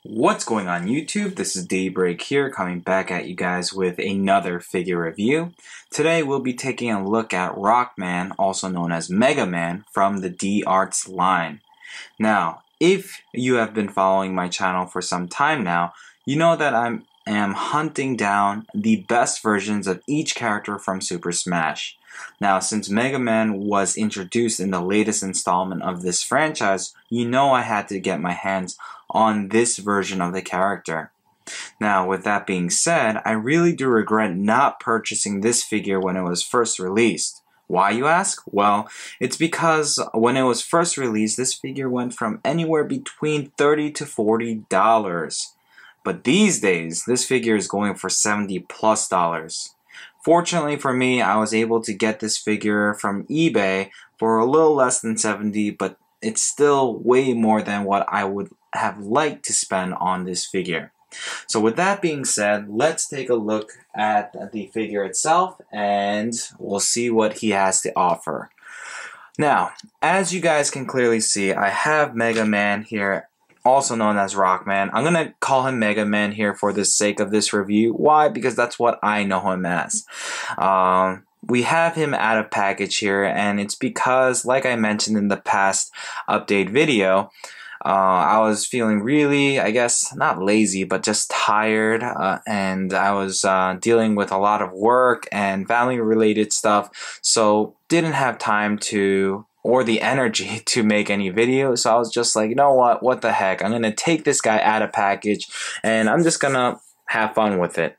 What's going on YouTube? This is Daybreak here, coming back at you guys with another figure review. Today we'll be taking a look at Rockman, also known as Mega Man, from the D-Arts line. Now, if you have been following my channel for some time now, you know that I am hunting down the best versions of each character from Super Smash. Now, since Mega Man was introduced in the latest installment of this franchise, you know I had to get my hands on this version of the character. Now, with that being said, I really do regret not purchasing this figure when it was first released. Why, you ask? Well, it's because when it was first released, this figure went from anywhere between $30 to $40. But these days, this figure is going for $70+. Fortunately for me, I was able to get this figure from eBay for a little less than $70, but it's still way more than what I would have liked to spend on this figure. So with that being said, let's take a look at the figure itself and we'll see what he has to offer. Now, as you guys can clearly see, I have Mega Man here, also known as Rockman. I'm gonna call him Mega Man here for the sake of this review. Why? Because that's what I know him as. We have him out of package here, and it's because, like I mentioned in the past update video, I was feeling really, I guess, not lazy, but just tired, and I was dealing with a lot of work and family-related stuff, so didn't have time to, or the energy to make any videos. So I was just like, you know what the heck, I'm gonna take this guy out of package, and I'm just gonna have fun with it.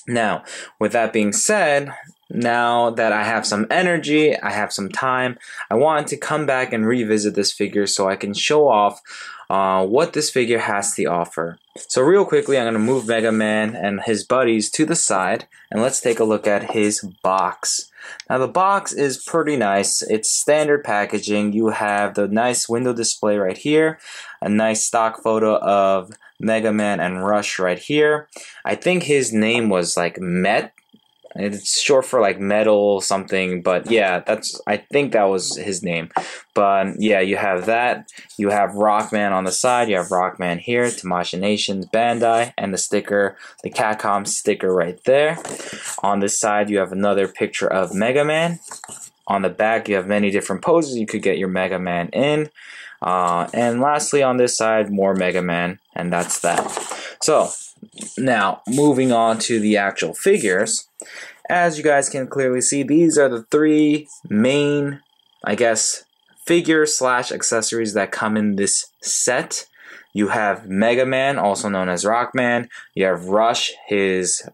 Now, with that being said, now that I have some energy, I have some time, I wanted to come back and revisit this figure so I can show off what this figure has to offer. So real quickly, I'm going to move Mega Man and his buddies to the side, and let's take a look at his box. Now the box is pretty nice. It's standard packaging. You have the nice window display right here, a nice stock photo of Mega Man and Rush right here. I think his name was like Met. It's short for like metal something, but yeah, I think that was his name. But yeah, you have that. You have Rockman on the side. You have Rockman here, Tamashii Nations, Bandai, and the sticker, the Capcom sticker right there. On this side, you have another picture of Mega Man. On the back, you have many different poses you could get your Mega Man in. And lastly, on this side, more Mega Man, and that's that. So, now, moving on to the actual figures. As you guys can clearly see, these are the three main, I guess, figure slash accessories that come in this set. You have Mega Man, also known as Rockman. You have Rush, his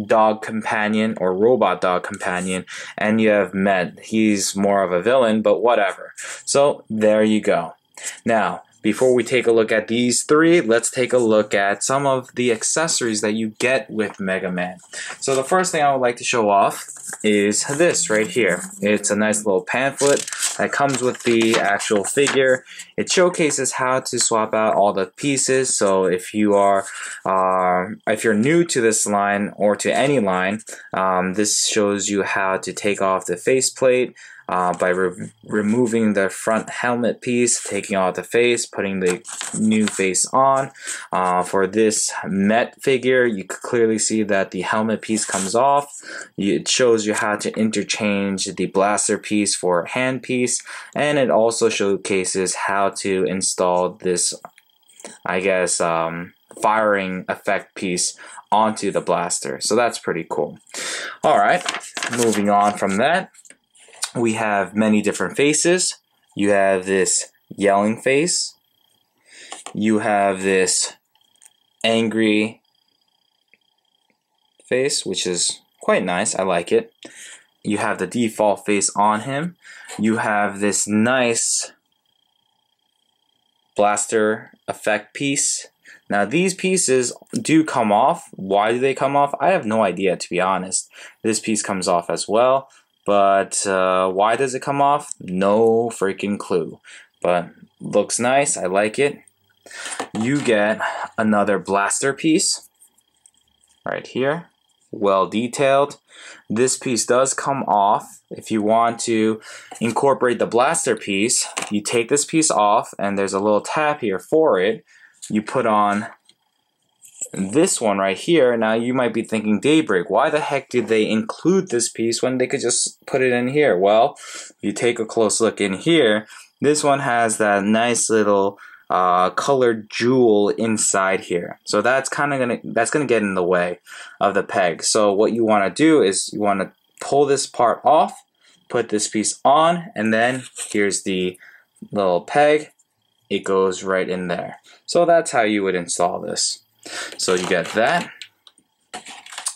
dog companion or robot dog companion, and you have Med. He's more of a villain, but whatever. So there you go. Now, before we take a look at these three, let's take a look at some of the accessories that you get with Mega Man. So the first thing I would like to show off is this right here. It's a nice little pamphlet that comes with the actual figure. It showcases how to swap out all the pieces. So if you are, if you're new to this line or to any line, this shows you how to take off the faceplate, by removing the front helmet piece, taking out the face, putting the new face on. For this Met figure, you can clearly see that the helmet piece comes off. It shows you how to interchange the blaster piece for hand piece, and it also showcases how to install this, I guess, firing effect piece onto the blaster. So that's pretty cool. Alright, moving on from that, we have many different faces. You have this yelling face. You have this angry face, which is quite nice. I like it. You have the default face on him. You have this nice blaster effect piece. Now these pieces do come off. Why do they come off? I have no idea, to be honest. This piece comes off as well. But why does it come off? No freaking clue. But looks nice. I like it. You get another blaster piece right here. Well detailed. This piece does come off. If you want to incorporate the blaster piece, you take this piece off and there's a little tab here for it. you put on this one right here. Now you might be thinking, Daybreak, why the heck did they include this piece when they could just put it in here? Well, if you take a close look in here, this one has that nice little colored jewel inside here. So that's gonna get in the way of the peg. So what you want to do is you want to pull this part off, put this piece on, and then here's the little peg. It goes right in there. So that's how you would install this. So you get that.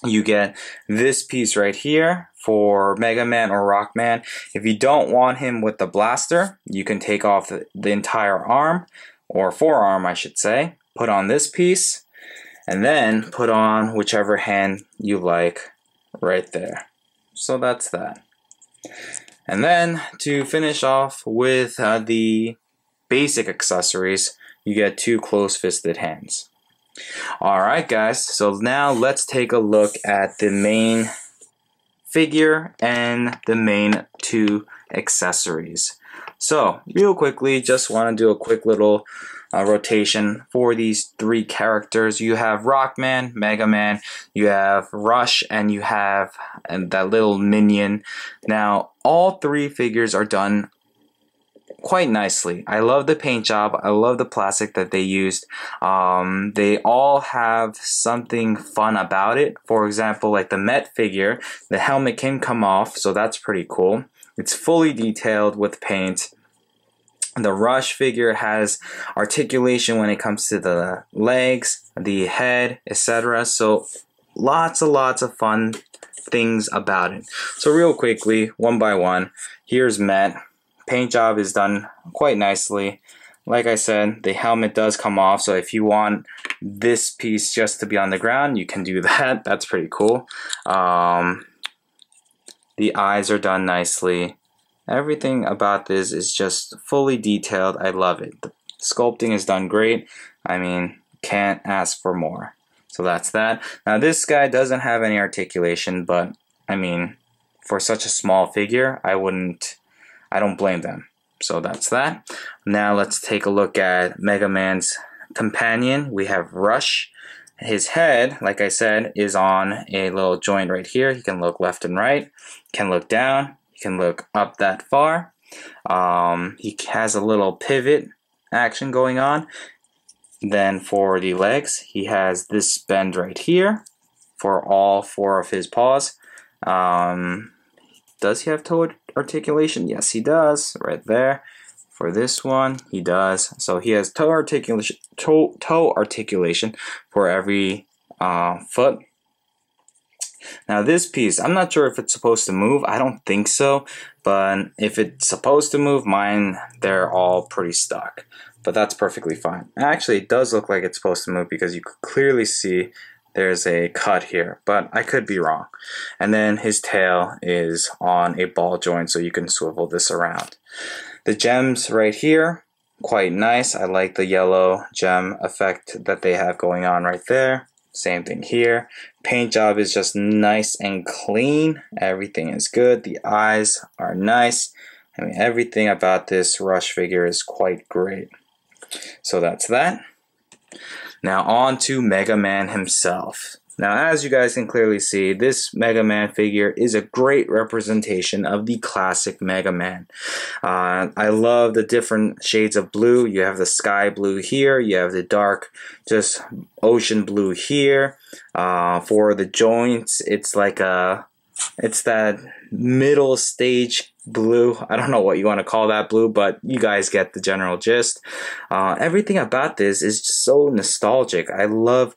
You get this piece right here for Mega Man or Rockman. If you don't want him with the blaster, you can take off the entire arm, or forearm I should say, put on this piece, and then put on whichever hand you like right there. So that's that. And then to finish off with the basic accessories, you get 2 close-fisted hands. Alright guys, so now let's take a look at the main figure and the main 2 accessories. So real quickly, just want to do a quick little rotation for these 3 characters. You have Rockman, Mega Man, you have Rush, and you have that little minion. Now all 3 figures are done quite nicely. I love the paint job. I love the plastic that they used. They all have something fun about it. For example, like the Met figure, the helmet can come off, so that's pretty cool. It's fully detailed with paint. The Rush figure has articulation when it comes to the legs, the head, etc. So lots of fun things about it. So real quickly, one by one, here's Met. Paint job is done quite nicely. Like I said, the helmet does come off, so if you want this piece just to be on the ground, you can do that. That's pretty cool. The eyes are done nicely. Everything about this is just fully detailed. I love it. The sculpting is done great. I mean, can't ask for more. So that's that. Now this guy doesn't have any articulation, but I mean, for such a small figure, I don't blame them. So that's that. Now let's take a look at Mega Man's companion. We have Rush. His head, like I said, is on a little joint right here. He can look left and right, can look down, he can look up that far. He has a little pivot action going on. Then for the legs, he has this bend right here for all 4 of his paws. Does he have toe articulation? Yes, he does, right there. For this one, he does. So he has toe articulation for every foot. Now this piece, I'm not sure if it's supposed to move. I don't think so, but if it's supposed to move, mine, they're all pretty stuck. But that's perfectly fine. Actually, it does look like it's supposed to move because you could clearly see there's a cut here, but I could be wrong. And then his tail is on a ball joint, so you can swivel this around. The gems right here, quite nice. I like the yellow gem effect that they have going on right there. Same thing here. Paint job is just nice and clean. Everything is good. The eyes are nice. I mean, everything about this Rush figure is quite great. So that's that. Now on to Mega Man himself. Now as you guys can clearly see, this Mega Man figure is a great representation of the classic Mega Man. I love the different shades of blue. You have the sky blue here, you have the dark just ocean blue here. For the joints, it's that middle stage blue. I don't know what you want to call that blue, but you guys get the general gist. Everything about this is just so nostalgic. I loved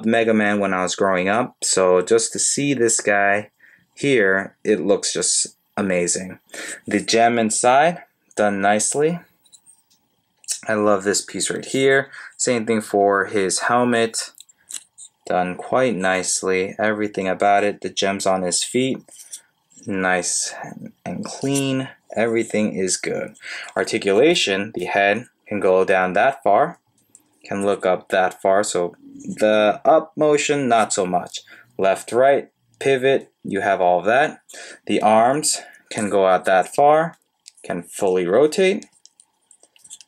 Mega Man when I was growing up, so just to see this guy here, it looks just amazing. The gem inside, done nicely. I love this piece right here. Same thing for his helmet, done quite nicely. Everything about it, the gems on his feet, nice and clean. Everything is good. Articulation, the head can go down that far, can look up that far, so the up motion not so much. Left, right, pivot, you have all of that. The arms can go out that far, can fully rotate.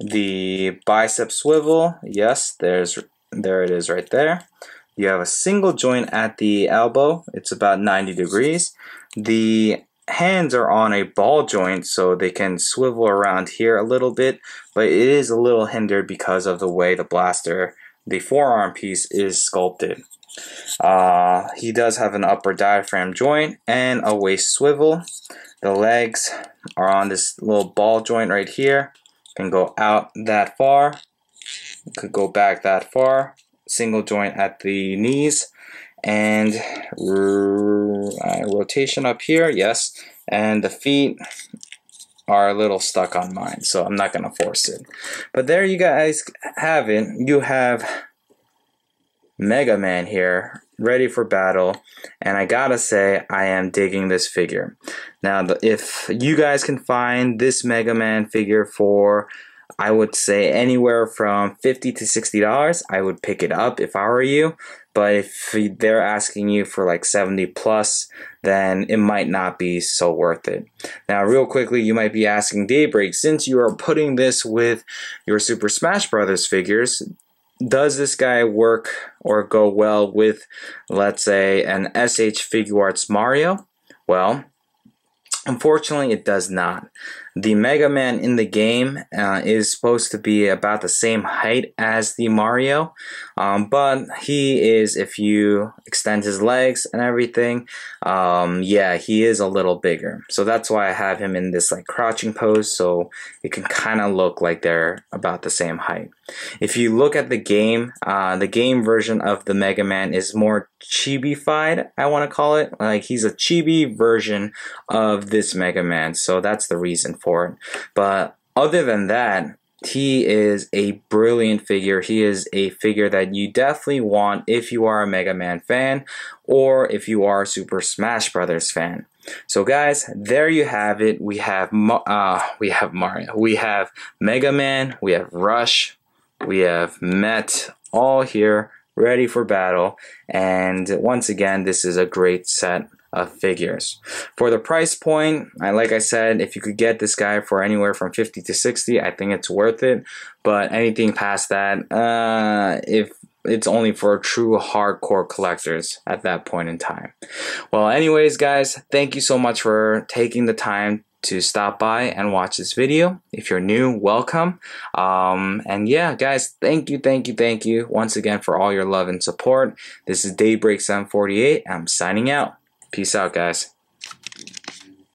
The bicep swivel, yes, there it is right there. You have a single joint at the elbow. It's about 90 degrees. The hands are on a ball joint, so they can swivel around here a little bit, but it is a little hindered because of the way the blaster, the forearm piece, is sculpted. He does have an upper diaphragm joint and a waist swivel. The legs are on this little ball joint right here. Can go out that far, could go back that far. Single joint at the knees, and rotation up here, yes. And the feet are a little stuck on mine, so I'm not gonna force it. But there you guys have it. You have Mega Man here, ready for battle, and I gotta say, I am digging this figure. Now, if you guys can find this Mega Man figure for, I would say, anywhere from $50 to $60, I would pick it up if I were you. But if they're asking you for like 70 plus, then it might not be so worth it. Now, real quickly, you might be asking, Daybreak, since you are putting this with your Super Smash Brothers figures, does this guy work or go well with, let's say, an SH Figuarts Mario? Well, unfortunately, it does not. The Mega Man in the game is supposed to be about the same height as the Mario, but he is, if you extend his legs and everything, yeah, he is a little bigger. So that's why I have him in this like crouching pose, so it can kind of look like they're about the same height. If you look at the game version of the Mega Man is more chibi-fied, I want to call it. Like, he's a chibi version of this Mega Man, so that's the reason for it. But other than that, he is a brilliant figure. He is a figure that you definitely want if you are a Mega Man fan or if you are a Super Smash Brothers fan. So guys, there you have it. We have Mario, we have Mega Man, we have Rush, we have Met, all here ready for battle. And once again, this is a great set of figures. For the price point, like I said, if you could get this guy for anywhere from 50 to 60, I think it's worth it. But anything past that, if it's only for true hardcore collectors at that point in time. Well, anyways, guys, thank you so much for taking the time to stop by and watch this video. If you're new, welcome. And yeah, guys, thank you once again for all your love and support. This is Daybreak 748. I'm signing out. Peace out, guys.